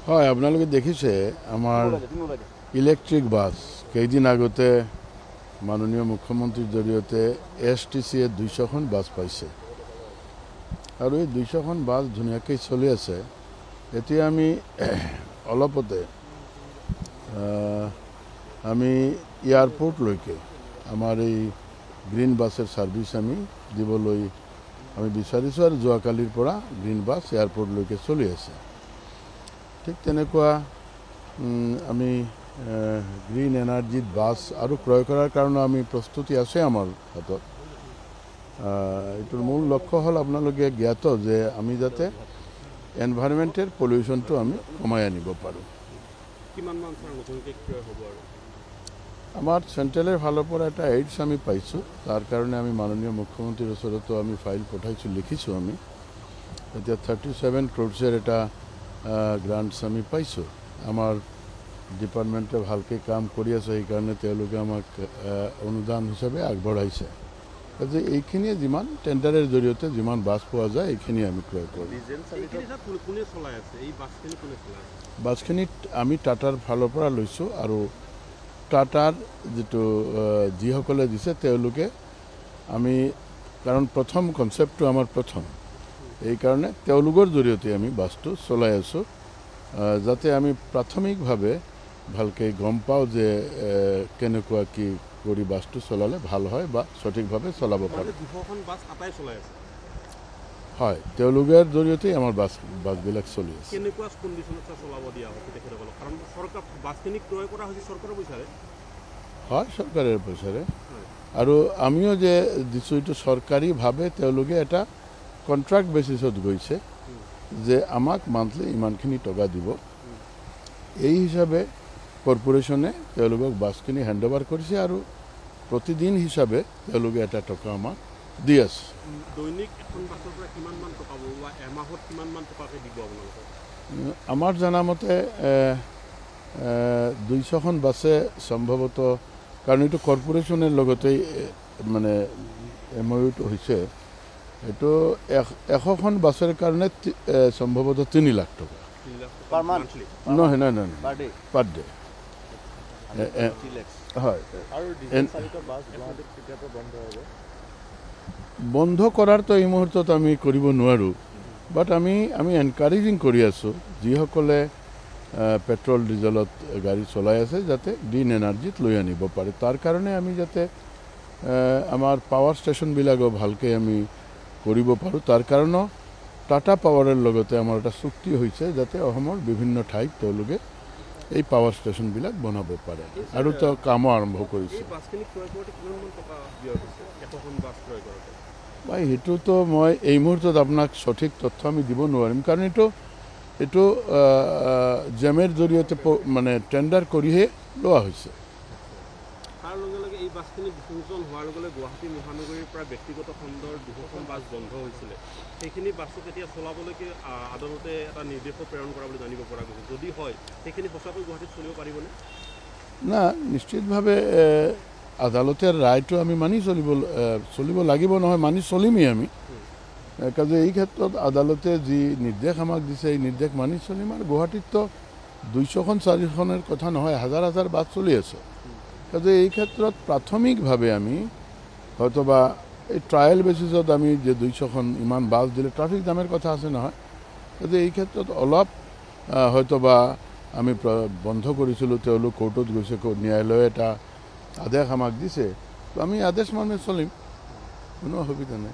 হয় আপোনালোকে দেখিছে আমাৰ ইলেক্ট্ৰিক বাছ কেইদিন আগতে মাননীয় মুখ্যমন্ত্ৰীৰ জৰিয়তে STCয়ে 200খন বাছ পাইছে আৰু এই 200খন বাছ ধুনীয়াকৈ চলি আছে। এতিয়া আমি অলপতে আমি এয়াৰপোৰ্টলৈকে আমাৰ এই গ্ৰীণ বাছৰ সাৰ্ভিস আমি দিবলৈ আমি বিচাৰিছোঁ আৰু যোৱাকালিৰ পৰা গ্ৰীণ বাছ এয়াৰপোৰ্টলৈকে চলি আছে। ঠিক তেনেকুৱা আমি গ্ৰীণ এনাৰ্জিত বাছ আৰু ক্ৰয় কৰাৰ কাৰণে আমি প্ৰস্তুতি আছে আমাৰ হাতত। এইটোৰ মূল লক্ষ্য হ'ল আপোনালোকে জ্ঞাত যে আমি যাতে এনভাইৰনমেন্টেল পলিউশনটো আমি কমাই আনিব পাৰোঁ। আমাৰ চেণ্ট্ৰেলৰ ফালৰ পৰা এটা এইডছ আমি পাইছোঁ, তাৰ কাৰণে আমি মাননীয় মুখ্যমন্ত্ৰীৰ ওচৰতো আমি ফাইল পঠাইছোঁ, লিখিছোঁ আমি। এতিয়া 37 crores এটা গ্ৰাণ্টছ আমি পাইছোঁ। আমাৰ ডিপাৰ্টমেণ্টে ভালকৈ কাম কৰি আছে, সেইকাৰণে তেওঁলোকে আমাক অনুদান হিচাপে আগবঢ়াইছে। যে এইখিনিয়ে যিমান টেণ্ডাৰৰ জৰিয়তে যিমান বাছ পোৱা যায় এইখিনি আমি ক্ৰয় কৰোঁ। বাছখিনিত আমি টাটাৰ ফালৰ পৰা লৈছোঁ আৰু টাটাৰ যিটো যিসকলে দিছে তেওঁলোকে আমি কাৰণ প্ৰথম কনচেপ্টটো আমাৰ প্ৰথম, এইকাৰণে তেওঁলোকৰ জৰিয়তে আমি বাছটো চলাই আছোঁ যাতে আমি প্ৰাথমিকভাৱে ভালকৈ গম পাওঁ যে কেনেকুৱা কি কৰি বাছটো চলালে ভাল হয় বা সঠিকভাৱে চলাব পাৰোঁ। হয়, তেওঁলোকৰ জৰিয়তে আমাৰ বাছবিলাক চলি আছে। হয়, চৰকাৰৰ পইচাৰে আৰু আমিও যে দিছোঁ এইটো চৰকাৰীভাৱে তেওঁলোকে এটা কণ্ট্ৰাক্ট বেচিছত গৈছে যে আমাক মান্থলি ইমানখিনি টকা দিব। এই হিচাপে কৰ্পোৰেশ্যনে তেওঁলোকক বাছখিনি হেণ্ড অভাৰ কৰিছে আৰু প্ৰতিদিন হিচাপে তেওঁলোকে এটা টকা আমাক দি আছে। আমাৰ জনামতে 200খন বাছে সম্ভৱতঃ, কাৰণ এইটো কৰ্পোৰেশ্যনৰ লগতেই মানে MOUটো হৈছে, এইটো 100খন বাছৰ কাৰণে সম্ভৱতঃ 3 লাখ টকা। নহয় পাৰ ডে। হয়, বন্ধ কৰাৰতো এই মুহূৰ্তত আমি কৰিব নোৱাৰোঁ, বাট আমি এনকাৰেজিং কৰি আছোঁ যিসকলে পেট্ৰল ডিজেলত গাড়ী চলাই আছে যাতে গ্ৰীণ এনাৰ্জিত লৈ আনিব পাৰে। তাৰ কাৰণে আমি যাতে আমাৰ পাৱাৰ ষ্টেচনবিলাকো ভালকৈ আমি কৰিব পাৰোঁ। তাৰ কাৰণেও টাটা পাৱাৰৰ লগতে আমাৰ এটা চুক্তি হৈছে যাতে অসমৰ বিভিন্ন ঠাইত তেওঁলোকে এই পাৱাৰ ষ্টেচনবিলাক বনাব পাৰে আৰু কামো আৰম্ভ কৰিছে। সেইটোতো মই এই মুহূৰ্তত আপোনাক সঠিক তথ্য আমি দিব নোৱাৰিম, কাৰণ এইটো জেমেৰ জৰিয়তে মানে টেণ্ডাৰ কৰিহে লোৱা হৈছে। গুৱাহাটী মহানগৰীৰ পৰা ব্যক্তিগত খণ্ডৰ 200খন বাছ বন্ধ হৈছিলে, সেইখিনি বাছক এতিয়া চলাবলৈকে আদালতে এটা নিৰ্দেশো প্ৰেৰণ কৰা বুলি জানিব পৰা গৈছে। যদি হয় সেইখিনি সঁচাকৈ গুৱাহাটীত চলিব পাৰিবনে? না, নিশ্চিতভাৱে আদালতের রায়টো আমি মানি চলিব লাগিব, নহয় মানি চলিমেই আমি। কাজে এই ক্ষেত্ৰত আদালতে যি নিৰ্দেশ আমাক দিছে এই নিৰ্দেশ মানি চলিম। আৰু গুৱাহাটীত তো 200খন 400খনৰ কথা নহয়, হাজাৰ হাজাৰ বাছ চলি আছে। কাজে এই ক্ষেত্ৰত প্ৰাথমিকভাৱে আমি হয়তোবা এই ট্ৰায়েল বেচিছত আমি যে 200খন ইমান বাছ দিলে ট্ৰাফিক জামেৰ কথা আছে নহয়। কাজে এই ক্ষেত্ৰত অলপ হয়তোবা আমি বন্ধ কৰিছিলোঁ, তেওঁলোক কোৰ্টত গৈছে, ন্যায়ালয়ে এটা আদেশ আমাক দিছে, তো আমি আদেশ মানে চলিম, কোনো অসুবিধা নাই।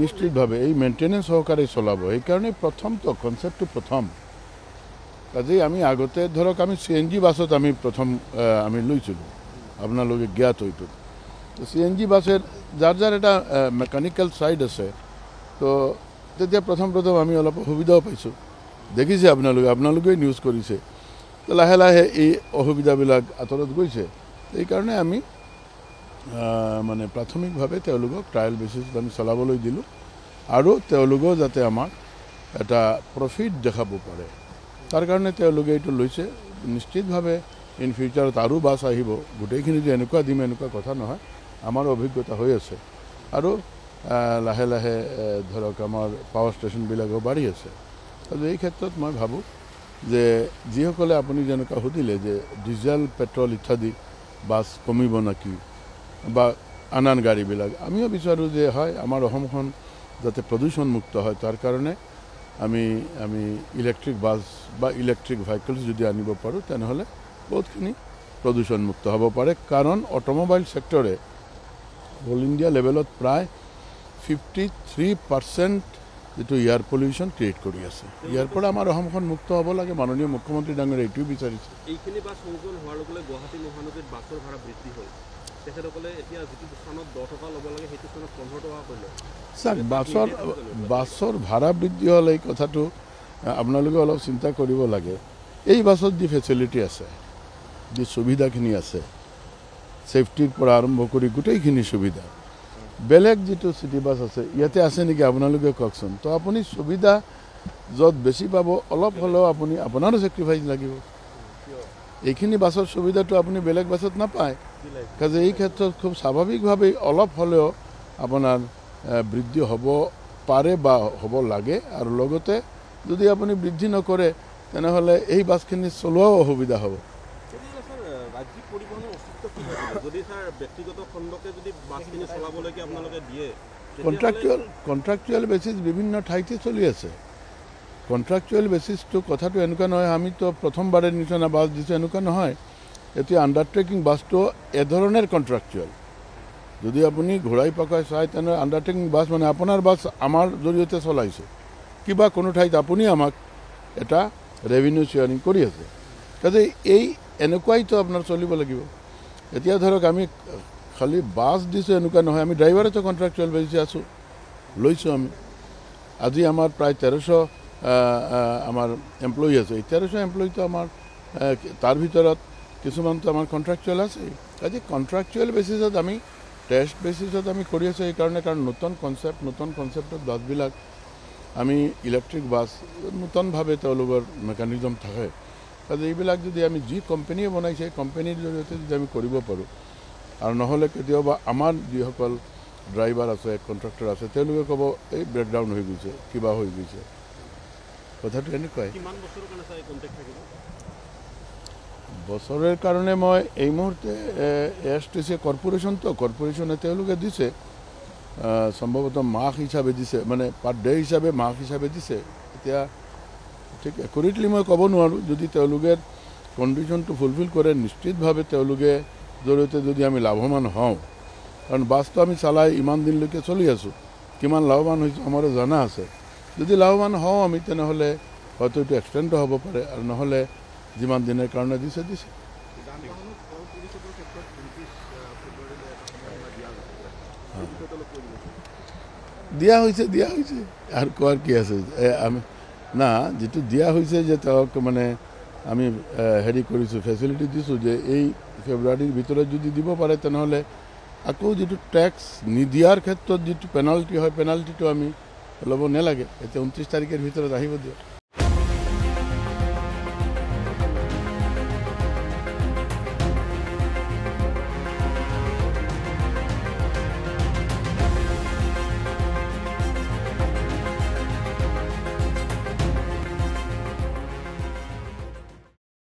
নিশ্চিতভাৱে এই মেইনটেনেন্স সহকাৰে চলাব, সেইকাৰণে প্ৰথমটো কনচেপ্টটো প্ৰথম। কাজেই আমি আগতে ধৰক আমি CNG বাছত আমি প্ৰথম আমি লৈছিলোঁ, আপোনালোকে জ্ঞাত এইটোত। CNG বাছৰ যাৰ এটা মেকানিকেল ছাইড আছে, তো তেতিয়া প্ৰথম আমি অলপ অসুবিধাও পাইছোঁ। দেখিছে আপোনালোকে নিউজ কৰিছে, তো লাহে লাহে এই অসুবিধাবিলাক আঁতৰত গৈছে। এইকাৰণে আমি মানে প্ৰাথমিকভাৱে তেওঁলোকক ট্ৰায়েল বেচিছত আমি চলাবলৈ দিলোঁ আৰু তেওঁলোকেও যাতে আমাক এটা প্ৰফিট দেখাব পাৰে, তাৰ কাৰণে তেওঁলোকে এইটো লৈছে। নিশ্চিতভাৱে ইন ফিউচাৰত আৰু বাছ আহিব, গোটেইখিনি যে এনেকুৱা দিম এনেকুৱা কথা নহয়, আমাৰ অভিজ্ঞতা হৈ আছে। আৰু লাহে লাহে ধৰক আমাৰ পাৱাৰ ষ্টেচনবিলাকো বাঢ়ি আছে আৰু এই ক্ষেত্ৰত মই ভাবোঁ যে যিসকলে আপুনি যেনেকুৱা সুধিলে যে ডিজেল পেট্ৰল ইত্যাদি বাছ কমিব নেকি বা আন গাড়ীবিলাক আমিও বিচাৰোঁ যে হয় আমাৰ অসমখন যাতে প্ৰদূষণমুক্ত হয় তাৰ কাৰণে আমি ইলেক্ট্ৰিক বাছ বা ইলেক্ট্ৰিক ভেহিকলছ যদি আনিব পাৰোঁ তেনেহ'লে বহুতখিনি প্ৰদূষণমুক্ত হ'ব পাৰে কাৰণ অট'মোবাইল ছেক্টৰে অল ইণ্ডিয়া লেভেলত প্ৰায় 53% যিটো এয়াৰ পলিউশ্যন ক্ৰিয়েট কৰি আছে ইয়াৰ পৰা আমাৰ অসমখন মুক্ত হ'ব লাগে মাননীয় মুখ্যমন্ত্ৰী ডাঙৰে এইটোও বিচাৰিছে এইখিনি বাছ সংযোজন হোৱাৰ লগে লগে গুৱাহাটী মহানগৰীত বাছৰ ভাড়া বৃদ্ধি হ'ল তেখেতসকলে এতিয়া যিটো স্থানত 10 টকা ল'ব লাগে সেইটো স্থানত 15 টকা কৰিলে চাওক বাছৰ ভাড়া বৃদ্ধি হ'ল এই কথাটো আপোনালোকে অলপ চিন্তা কৰিব লাগে এই বাছত যি ফেচিলিটি আছে যি সুবিধাখিনি আছে ছেফটিৰ পৰা আৰম্ভ কৰি গোটেইখিনি সুবিধা বেলেগ যিটো চিটি বাছ আছে ইয়াতে আছে নেকি আপোনালোকে কওকচোন তো আপুনি সুবিধা য'ত বেছি পাব অলপ হ'লেও আপুনি আপোনাৰো ছেক্ৰিফাইচ লাগিব এইখিনি বাছৰ সুবিধাটো আপুনি বেলেগ বাছত নাপায় কাজে এই ক্ষেত্ৰত খুব স্বাভাৱিকভাৱেই অলপ হ'লেও আপোনাৰ বৃদ্ধি হ'ব পাৰে বা হ'ব লাগে আৰু লগতে যদি আপুনি বৃদ্ধি নকৰে তেনেহ'লে এই বাছখিনি চলোৱাও অসুবিধা হ'ব ৰাজ্যিক পৰিবহণৰ অস্তিত্ব কি যদি স্যাৰ ব্যক্তিগত খণ্ডকে যদি বাছখিনি চলাবলৈকে আপোনালোকে দিয়ে কণ্ট্ৰাকচুৱেল বেচিছ বিভিন্ন ঠাইতে চলি আছে কণ্ট্ৰাকচুৱেল বেচিছটো কথাটো এনেকুৱা নহয় আমিতো প্ৰথমবাৰে নিচিনা বাছ দিছোঁ এনেকুৱা নহয় এতিয়া আণ্ডাৰটেকিং বাছটো এধৰণৰ কণ্ট্ৰাকচুৱেল যদি আপুনি ঘূৰাই পকাই চায় তেনেহ'লে আণ্ডাৰটেকিং বাছ মানে আপোনাৰ বাছ আমাৰ জৰিয়তে চলাইছে কিবা কোনো ঠাইত আপুনি আমাক এটা ৰেভিনিউ শ্বেয়াৰিং কৰি আছে কাজে এই এনেকুৱাইতো আপোনাৰ চলিব লাগিব এতিয়া ধৰক আমি খালি বাছ দিছোঁ এনেকুৱা নহয় আমি ড্ৰাইভাৰতো কণ্ট্ৰাকচুৱেল বেচিছ আছোঁ লৈছোঁ আমি আজি আমাৰ প্ৰায় 1300 আমাৰ এমপ্লয়ী আছে এই 1300 এমপ্লয়ীটো আমাৰ তাৰ ভিতৰত কিছুমানটো আমাৰ কণ্ট্ৰাকচুৱেল আছে আজি কণ্ট্ৰাকচুৱেল বেচিছত আমি টেষ্ট বেচিছত আমি কৰি আছোঁ এইকাৰণে কাৰণ নতুন কনচেপ্টত বাছবিলাক আমি ইলেক্ট্ৰিক বাছ নতুনভাৱে তেওঁলোকৰ মেকানিজম থাকে কাজে এইবিলাক যদি আমি যি কোম্পানীয়ে বনাইছে কোম্পানীৰ জৰিয়তে যদি আমি কৰিব পাৰোঁ আৰু নহ'লে কেতিয়াবা আমাৰ যিসকল ড্ৰাইভাৰ আছে কণ্ট্ৰাক্টৰ আছে তেওঁলোকে ক'ব এই ব্ৰেকডাউন হৈ গৈছে কিবা হৈ গৈছে কথাটো এনেকুৱাই বছৰৰ কাৰণে মই এই মুহূৰ্তে ASTC কৰ্পোৰেশ্যনে তেওঁলোকে দিছে সম্ভৱতঃ মাহ হিচাপে দিছে মানে পাৰ ডে হিচাপে মাহ হিচাপে দিছে এতিয়া ঠিক একুৰেটলি মই ক'ব নোৱাৰোঁ যদি তেওঁলোকে কণ্ডিশ্যনটো ফুলফিল কৰে নিশ্চিতভাৱে তেওঁলোকে জৰিয়তে যদি আমি লাভৱান হওঁ কাৰণ বাছটো আমি চলাই ইমান দিনলৈকে চলি আছোঁ কিমান লাভৱান হৈছোঁ আমাৰো জনা আছে যদি লাভৱান হওঁ আমি তেনেহ'লে হয়তো এইটো এক্সটেণ্ডো হ'ব পাৰে আৰু নহ'লে যিমান দিনৰ কাৰণে দিছে দিয়া হৈছে আৰু কোৱাৰ কি আছে আমি না যিটো দিয়া হৈছে যে তেওঁক মানে আমি হেৰি কৰিছোঁ ফেচিলিটি দিছোঁ যে এই ফেব্ৰুৱাৰীৰ ভিতৰত যদি দিব পাৰে তেনেহ'লে আকৌ যিটো টেক্স নিদিয়াৰ ক্ষেত্ৰত যিটো পেনাল্টি হয় পেনাল্টিটো আমি ল'ব নালাগে এতিয়া 29 তাৰিখৰ ভিতৰত আহিব দিয়ক